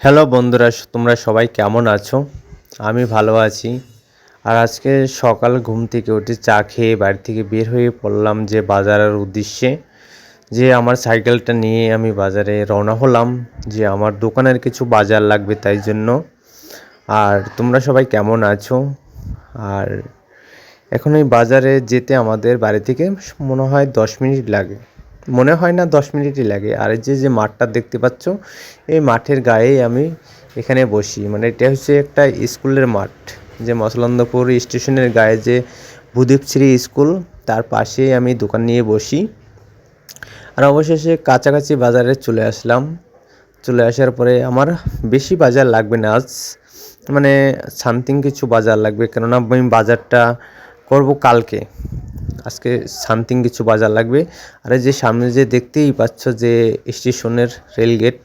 Hello বন্ধুরা, তোমরা সবাই কেমন আছো? আমি ভালো আছি। আর আজকে সকাল ঘুম থেকে উঠে চা খেয়ে বাড়ি থেকে বের হয়ে পড়লাম যে বাজারের উদ্দেশ্যে। যে আমার সাইকেলটা নিয়ে আমি বাজারে রওনা হলাম, যে আমার দোকানের কিছু বাজার লাগবে তাই জন্য। আর তোমরা সবাই কেমন আছো? আর এখন এই বাজারে যেতে আমাদের বাড়ি থেকে মনে হয় 10 মিনিট লাগে। মনে হয় না, 10 মিনিটই লাগে। আর এই যে মাঠটা দেখতে পাচ্ছ, এই মাঠের গায়েই আমি এখানে বসি। মানে এটা হচ্ছে একটা স্কুলের মাঠ, যে মসলন্দপুর স্টেশনের গায়ে যে ভূদীপশ্রী স্কুল, তার পাশেই আমি দোকান নিয়ে বসি। আর অবশেষে কাছাকাছি বাজারে চলে আসলাম। চলে আসার পরে আমার বেশি বাজার লাগবে না আজ, মানে সামথিং কিছু বাজার লাগবে, কেননা আমি বাজারটা করব কালকে। আজকে সামথিং কিছু বাজার লাগবে। আর এই যে সামনে যে দেখতেই পাচ্ছ যে স্টেশনের রেলগেট,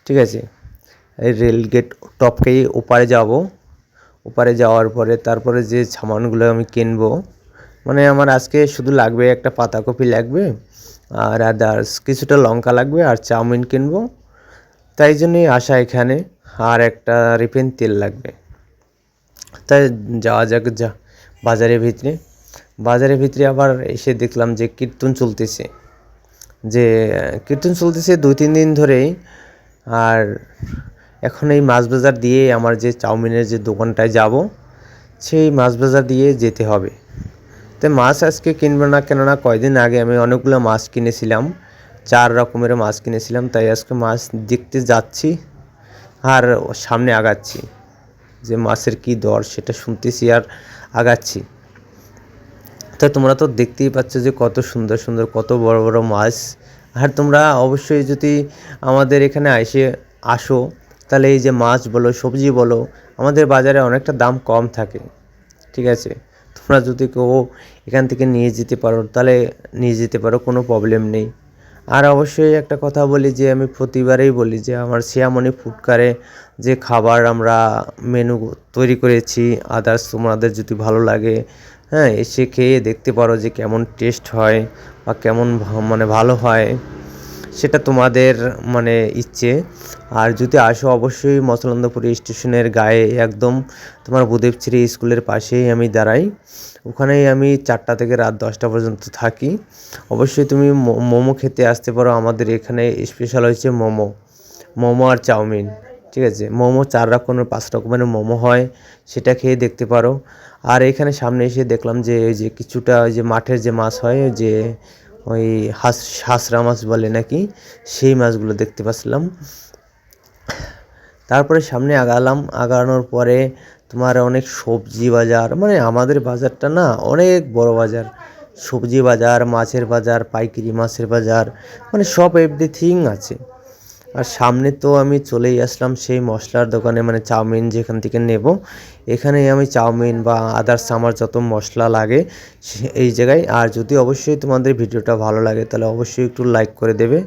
ঠিক আছে, এই রেলগেট টপকেই ওপারে যাব। ওপারে যাওয়ার পরে তারপরে যে সামানগুলো আমি কিনবো, মানে আমার আজকে শুধু লাগবে একটা পাতাকপি লাগবে, আর আদার্স কিছুটা লঙ্কা লাগবে, আর চাউমিন কিনবো। তাই জন্যই আসা এখানে। আর একটা রিফাইন তেল লাগবে। তাই যাওয়া যাক বাজারের ভিতরে আবার এসে দেখলাম যে কীর্তন চলতেছে 2-3 দিন ধরেই। আর এখন এই মাছ বাজার দিয়ে আমার যে চাউমিনের যে দোকানটায় যাব, সেই মাছ বাজার দিয়ে যেতে হবে। তো মাছ আজকে কিনবো না, কেননা কয়দিন আগে আমি অনেকগুলো মাছ কিনেছিলাম, 4 রকমের মাছ কিনেছিলাম। তাই আজকে মাছ দেখতে যাচ্ছি আর সামনে আগাচ্ছি, যে মাছের কী দর সেটা শুনতেছি আর আগাচ্ছি। তো তোমরা তো দেখতেই পাচ্ছ যে কত সুন্দর সুন্দর, কত বড় বড় মাছ। আর তোমরা অবশ্যই যদি আমাদের এখানে আসো, তাহলে এই যে মাছ বলো, সবজি বলো, আমাদের বাজারে অনেকটা দাম কম থাকে, ঠিক আছে। তোমরা যদি কেউ এখান থেকে নিয়ে যেতে পারো তাহলে নিয়ে যেতে পারো, কোনো প্রবলেম নেই। আর অবশ্যই একটা কথা বলি, যে আমি প্রতিবারেই বলি যে আমার শিয়ামণি ফুডকারে যে খাবার আমরা মেনু তৈরি করেছি, আদার্স তোমাদের যদি ভালো লাগে, হ্যাঁ, এসে খেয়ে দেখতে পারো যে কেমন টেস্ট হয় বা কেমন মানে ভালো হয়, সেটা তোমাদের মানে ইচ্ছে। আর যদি আসো, অবশ্যই মসলন্দপুর স্টেশনের গায়ে একদম তোমার ভূদেবশ্রী স্কুলের পাশেই আমি দাঁড়াই। ওখানেই আমি 4টা থেকে রাত 10টা পর্যন্ত থাকি। অবশ্যই তুমি মোমো খেতে আসতে পারো। আমাদের এখানে স্পেশাল হচ্ছে মোমো আর চাউমিন, ঠিক আছে। মোমো 4 রকমের 5 রকমের মোমো হয়, সেটা খেয়ে দেখতে পারো। আর এখানে সামনে এসে দেখলাম যে ওই যে কিছুটা ওই যে মাঠের যে মাছ হয়, যে ওই হাঁসরা মাছ বলে নাকি, সেই মাছগুলো দেখতে পাচ্ছিলাম। তারপরে সামনে আগানোর পরে তোমার অনেক সবজি বাজার, মানে আমাদের বাজারটা না অনেক বড় বাজার। সবজি বাজার, মাছের বাজার, পাইকারি মাছের বাজার, মানে সব এভরিথিং আছে। আর সামনে তো আমি চলেই আসলাম সেই মশলার দোকানে, মানে চাউমিন যেখান থেকে নেব, এখানেই আমি চাউমিন বা আদার্স আমার যত মশলা লাগে এই জায়গায়। আর যদি অবশ্যই তোমাদের ভিডিওটা ভালো লাগে, তাহলে অবশ্যই একটু লাইক করে দেবে।